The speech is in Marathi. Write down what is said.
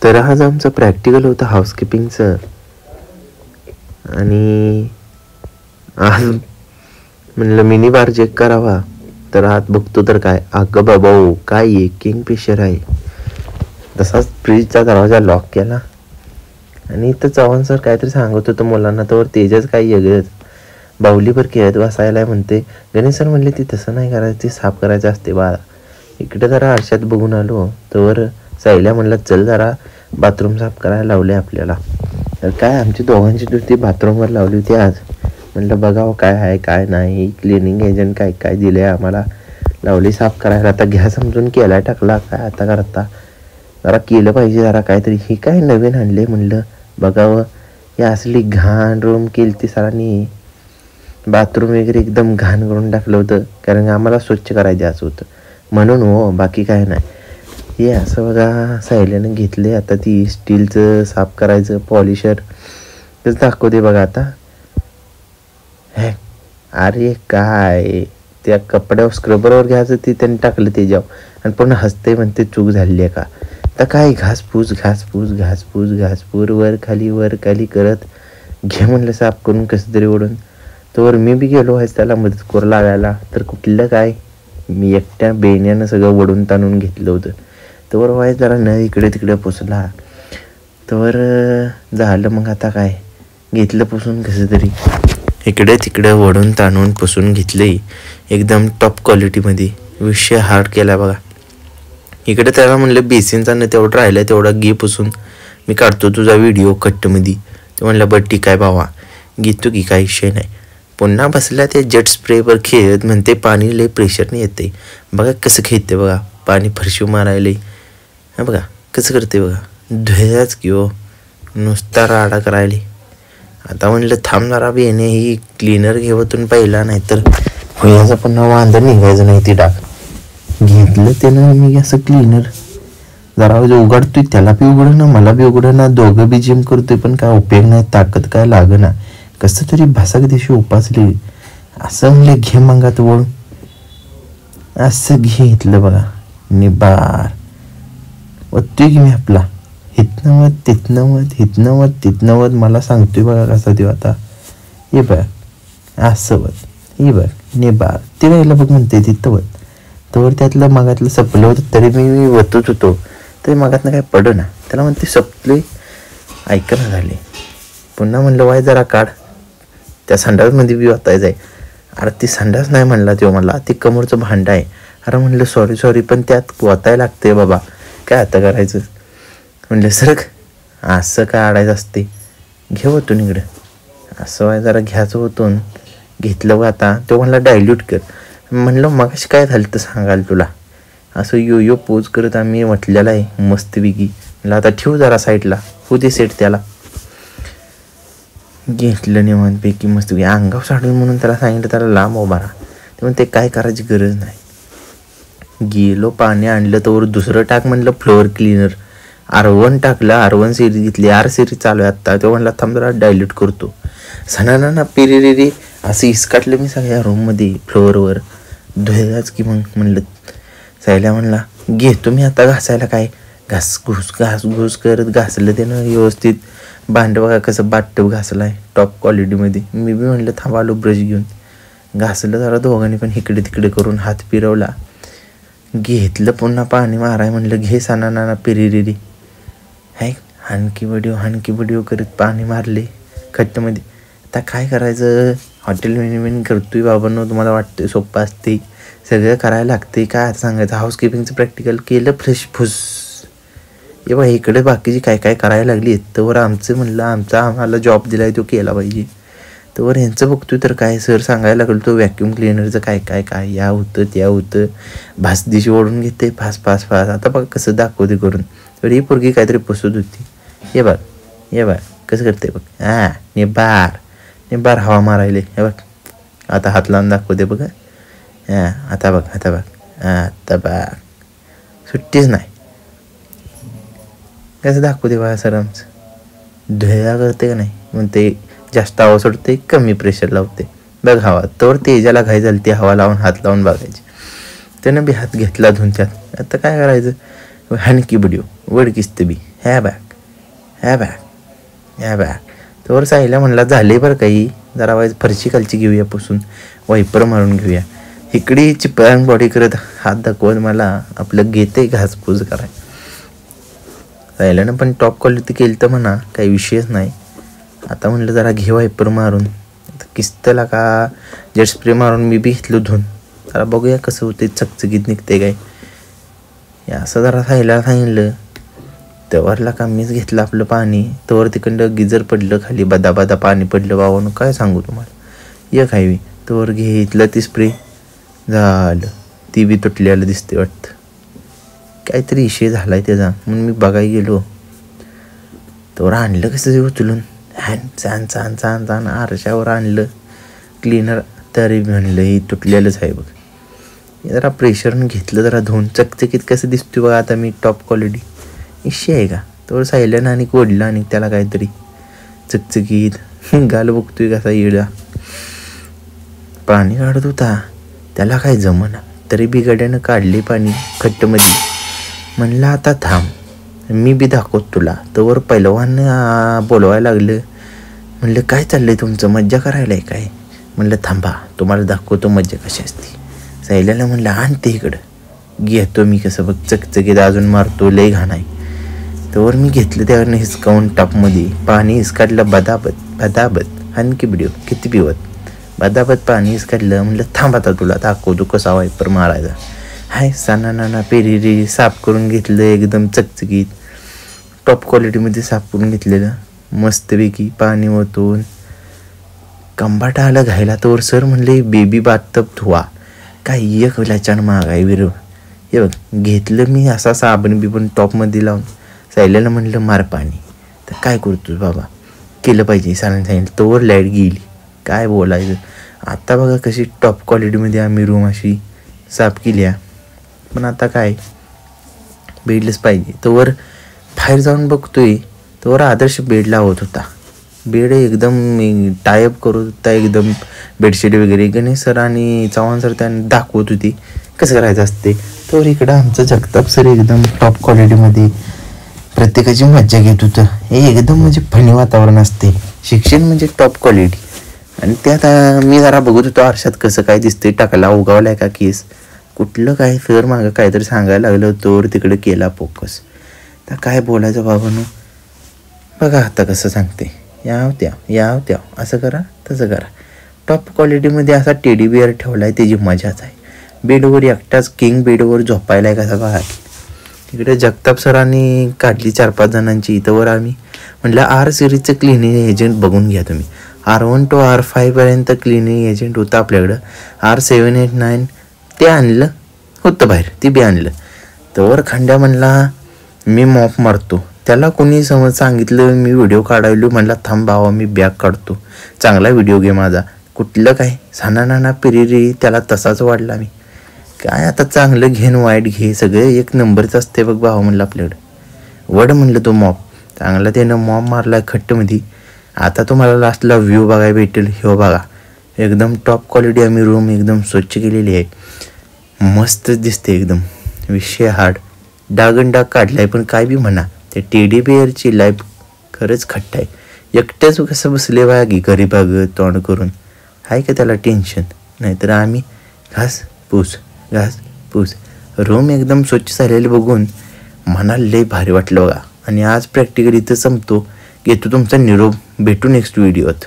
तर आज आमचं प्रॅक्टिकल होतं हाऊसकीपिंगचं. आणि आज म्हणलं मिनी बार चेक करावा, तर आत बघतो तर काय, अगं बाबा काय आहे, किंगफिशर आहे. तसाच फ्रीजचा दरवाजा लॉक केला आणि इथं चव्हाण सर काहीतरी सांगत होतं मुलांना, तर तेजच काही वेगळंच बाहुलीभर खेळत बसायला म्हणते. गणेश सर म्हणले ती तसं नाही करायचं, ती साफ करायचं असते बाळा. इकडे जरा आरशात बघून आलो, तर सायल्या म्हणलं चल जरा बाथरूम साफ करायला लावले आपल्याला. तर काय आमची दोघांची ड्युटी बाथरूमवर लावली होती आज. म्हणलं बघावं काय आहे काय नाही, क्लिनिंग एजंट काय काय दिले आम्हाला, लावली साफ करायला. आता घ्या समजून केला टाकला, काय आता करता, जरा केलं पाहिजे जरा काहीतरी. ही काय नवीन आणले म्हणलं बघावं. हे असली घाण रूम केली ती सरांनी, बाथरूम वगैरे एकदम घाण करून टाकलं होतं, कारण आम्हाला स्वच्छ करायचं असं होतं म्हणून. हो बाकी काय नाही. हे असं बघा सायल्यानं घेतले आता ती स्टीलचं साफ करायचं पॉलिशर, तेच दाखवते बघा आता. हे अरे काय त्या कपड्यावर स्क्रबरवर घ्यायचं ते त्यांनी टाकलं त्याच्यावर, आणि पूर्ण हसते म्हणते चूक झाली आहे का. तर काय घासपूस घासपूस घासपूस घासपूर वर खाली करत घे म्हणलं साफ करून कसं तरी ओढून. तर मी बी गेलो व्हायचं त्याला मदत करू लागायला, तर कुठलं काय मी एकट्या बेण्यानं सगळं वडून ताणून घेतलं होतं. तर व्हायचं जरा न इकडे तिकडे पुसला, तर झालं. मग आता काय घेतलं पुसून कसं तरी, इकडे तिकडे वडून ताणून पुसून घेतले एकदम टॉप क्वालिटीमध्ये. विषय हार्ड केला बघा. इकडे त्याला म्हणलं बेसिनचा न तेवढं राहिलं तेवढा घे पुसून, मी काढतो तुझा व्हिडिओ कट्टमध्ये. ते म्हणलं बरं ठीक आहे भावा, घेतो की काही विषय नाही. पुन्हा बसल्या ते जेट स्प्रेवर खेळत म्हणते पाणी लय प्रेशरने येते. बघा कसं खेळते बघा, पाणी फरशी मारायला. हा बघा कसं करते बघा, धुयाच की हो, नुसता राडा करायला. आता म्हणलं थांब जरा बेने ही क्लीनर घेवतून पहिला, नाही तर होयाचं पुन्हा वांदर निघायचं नाही ती डाग. घेतलं त्यानं मी असं क्लीनर, जरा उघडतोय त्याला बी उघड ना मला बी उघड ना, दोघं बी जिम करतोय पण काय उपयोग नाही, ताकद काय लाग ना, कसं तरी भासाक दिवशी उपासली. असं म्हणलं घे मंगात वळून, असं घेतलं बघा निबार ओतोय की मी आपला, हितनं मत तिथनं मत हितनं मत तिथनं मत. मला सांगतोय बघा कसा देऊ आता. हे बघ असं वत, हे बघ निबार ते व्हायला बघ म्हणते तिथं वत. तर त्यातलं मगातलं सपलं होतं तरी मी वतच होतो, तरी मगातनं काय पड ना, त्याला म्हणते सपले ऐकणं झाले. पुन्हा म्हणलं वाय जरा काढ, त्या संडासमध्ये बी वाचायचं आहे. अरे ती संडास नाही म्हणला तो, मला ती कमरचं भांडं आहे. अरे म्हणलं सॉरी पण त्यात वाचायला लागते बाबा, काय आता करायचं. म्हणलं सर असं काय अडायचं असते, घे होतो इकडं. असं वाय जरा घ्यायचं होतं, घेतलं व आता तो म्हणला डायल्यूट कर. म्हणलं मगाशी काय झालं तर सांगाल तुला. असं यो पोज करत आम्ही म्हटलेला आहे मस्तपैकी. म्हणलं आता ठेवू जरा साईडला, हो दे सेट त्याला. घेतलं निवांतपैकी मस्तपैकी, अंगावर साडून म्हणून त्याला सांगितलं त्याला लांब उभारा. ते म्हणते काय करायची गरज नाही. गेलो पाणी आणलं, तर दुसरं टाक म्हणलं फ्लोअर क्लीनर. R1 टाकलं, R1 सिरीज घेतली, R सिरीज चालू आहे आत्ता. तो म्हणला थांब जरा डायल्यूट करतो. सणाना पिरिरिरी असं इसकाटलं मी सगळ्या रूममध्ये फ्लोअरवर. धुयाच की मग म्हणलं. सायल्या म्हणला घेतो मी आता घासायला, काय घास घूस करत घासलं त्यानं व्यवस्थित. भांडं बघा कसं बाटटब घासलं आहे टॉप क्वालिटीमध्ये. मी बी म्हणलं थांबालो ब्रश घेऊन, घासलं जरा दोघांनी पण इकडे तिकडे करून हात फिरवला. घेतलं पुन्हा पाणी माराय म्हणलं घे सणाना पिरिरिरी. हाय हानकी व्हिडिओ करत पाणी मारले खट्टमध्ये. आता काय करायचं, हॉटेल मॅनेजमेंट करतोय बाबांनो, तुम्हाला वाटतं सोपं असते, सगळं करायला लागते. काय आता सांगायचं, हाऊसकीपिंगचं प्रॅक्टिकल केलं फ्रेश फुस. हे बा इकडे बाकीची काय काय करायला लागली. तर आमचं म्हणलं आम्हाला जॉब दिला आहे तो केला पाहिजे. तर यांचं बघतोय तर काय सर सांगायला लागलो तो व्हॅक्यूम क्लिनरचं काय या होतं त्या होतं, भास दिशी ओढून घेते फास. आता बघ कसं दाखवते करून. तर ही पोरगी काहीतरी पुसत होती. हे बघ कसं करते बघ. निबार हवा मारायले. हे बघ आता हात लावून दाखवते बघ. आता बघ सुट्टीच नाही. कसं दाखवते बघा सर आमचं. धुया करते का नाही म्हणते, जास्त हवा सोडते कमी प्रेशर लावते बघ हवा. तर तेजाला घाई झाली, ती हवा लावून हात लावून बघायची. त्यानं बी हात घेतला धुंच्यात. आता काय करायचं, हाणकी व्हिडिओ वडकीस बी ह्या बॅग तोवर साईला म्हणला झाले बरं काही, जरा वाईज फरशी खालची घेऊया पुसून, वायपर मारून घेऊया. इकडे चिपळांग बॉडी करत हात दाखवत मला आपलं घेते घासपूस कराय. सायल्यानं पण टॉप क्वालिटी केली तर म्हणा, काही विषयच नाही. आता म्हणलं जरा घे वायपर मारून, किस्तला का जेट स्प्रे मारून मी बी घेतलो धुवून, जरा बघूया कसं होते, चकचकीत निघते काय. असं जरा सायला सांगितलं. तवरला का मीच घेतलं आपलं पाणी. तवर तिकडं गिजर पडलं खाली, बदा पाणी पडलं. बाबांनो काय सांगू तुम्हाला, एक हायवी तवर घेतलं ती स्प्रे, झालं ती बी तुटलेलं दिसते वाटतं. काहीतरी इशे झाला आहे त्याचा, म्हणून मी बघायला गेलो. तवर आणलं कसं उचलून, चान आरशावर आणलं क्लीनर, तरी म्हणलं ही तुटलेलंच आहे बघ. जरा प्रेशरनं घेतलं, जरा धुवून चकचकीत कसं दिसतो बघा. आता मी टॉप क्वालिटी इशे आहे का. तोवर सायल्यानं आणि ओढलं आणि त्याला काहीतरी चकचकीत गाल बघतोय कसा येडा. पाणी काढत होता, त्याला काय जमना, तरी बिगाड्यानं काढले पाणी खट्टमध्ये. म्हणलं आता थांब, मी बी दाखवत तुला. तोवर पहिलवान बोलवायला लागलं. म्हणलं काय चाललंय तुमचं, मज्जा करायला आहे काय. म्हणलं थांबा, तुम्हाला दाखवतो मज्जा कशी असते. सायल्याला म्हणलं आणते इकडं, घेतो मी कसं बघ चकचकीत अजून मारतो, लय घाण आहे. तोवर मी घेतलं त्यावरनं हिसकावून टॉपमध्ये पाणी हिसकाडलं, बदाबत आणखी व्हिडिओ किती पिवत बदाबत पाणी हिसकाडलं. म्हणलं थांब आता तुला दाखवतो कसा वायपर मारायचा. हाय नाना पेरी साफ करून घेतलं, एकदम चकचकीत टॉप क्वालिटीमध्ये साफ करून घेतलेलं मस्तपैकी. पाणी ओतून कंबाटा आलं घायला. तोवर सर म्हणले बेबी बाथटब धुवा, काय एक लाचाण महागाई विरव. हे बघ घेतलं मी असा साबण बिबण टॉपमध्ये लावून. सायल्याला म्हणलं मार पाणी, तर काय करतोस बाबा, केलं पाहिजे सरांनी सांगितलं. तोवर लाईट गेली, काय बोलायचं. आता बघा कशी टॉप क्वालिटीमध्ये आम्ही रूम अशी साफ केली आहे. पण आता काय बेडलंच पाहिजे. तोवर बाहेर जाऊन बघतोय, तोवर आदर्श बेड लावत होता. बेड एकदम टायअप करत होता, एकदम बेडशीट वगैरे. गणेश सर आणि चव्हाण सर त्यांनी दाखवत होती कसं करायचं असते. तोवर इकडं आमचं जगताप सर एकदम टॉप क्वालिटीमध्ये प्रत्येकाची मज्जा घेत होतं. हे एकदम म्हणजे फनी वातावरण असते. शिक्षण म्हणजे टॉप क्वालिटी. आणि त्यात मी जरा बघत होतो आरशात कसं काय दिसतंय, टाकला उगावलाय का केस, कुठलं काय सर मागं काहीतरी सांगायला लागलं. तोवर तिकडे केला फोकस. तर काय बोलायचं बाबांनो, बघा आता कसं सांगते, याव त्या असं करा तसं करा. टॉप क्वालिटीमध्ये असा टेडी बिअर ठेवला आहे, त्याची मजाच आहे. बेडवर एकटाच किंग बेडवर झोपायला आहे कसा बघा. तिकडे जगताप सरांनी काढली 4-5 जणांची. इथंवर आम्ही म्हटलं R सिरीजचं क्लिनिंग एजंट बघून घ्या तुम्ही. R1 to R5 पर्यंत क्लिनिंग एजंट होतं आपल्याकडं. R7, 8, 9 ते आणलं होतं बाहेर, ते बी आणलं. तोवर खंड्या म्हणला मी मॉप मारतो. त्याला कोणी सांगितलं मी व्हिडिओ काढायलो. म्हणला थांब भावा मी बॅग काढतो, चांगला व्हिडिओ घे माझा. कुठलं काय नाना पिरिरी, त्याला तसाच वाढला मी. काय आता चांगलं घेन वाईट घे, सगळं एक नंबरच असते बघ भावा म्हणलं आपल्याकडं. वड म्हणलं तो मॉप चांगला, त्यानं मॉप मारला खट्टमध्ये. आता तुम्हाला लास्टला व्ह्यू बघायला भेटेल. हो बघा एकदम टॉप क्वालिटी आम्ही रूम एकदम स्वच्छ केलेली आहे, मस्त दिसते एकदम. विषय हार्ड डाग काढलाय. पण काय बी म्हणा, त्या टेडी बिअरची लाईफ खरंच खट्ट आहे. एकट्याच कसं बसले बघा की घरी बघत तोंड करून, आहे का त्याला टेन्शन. नाहीतर आम्ही घास पूस रूम एकदम स्वच्छ झालेले बघून मनाला लय भारी वाटलं बघा. आणि आज प्रॅक्टिकल इथं संपतो. घेतो तुमचा निरोप, भेटू नेक्स्ट व्हिडिओत.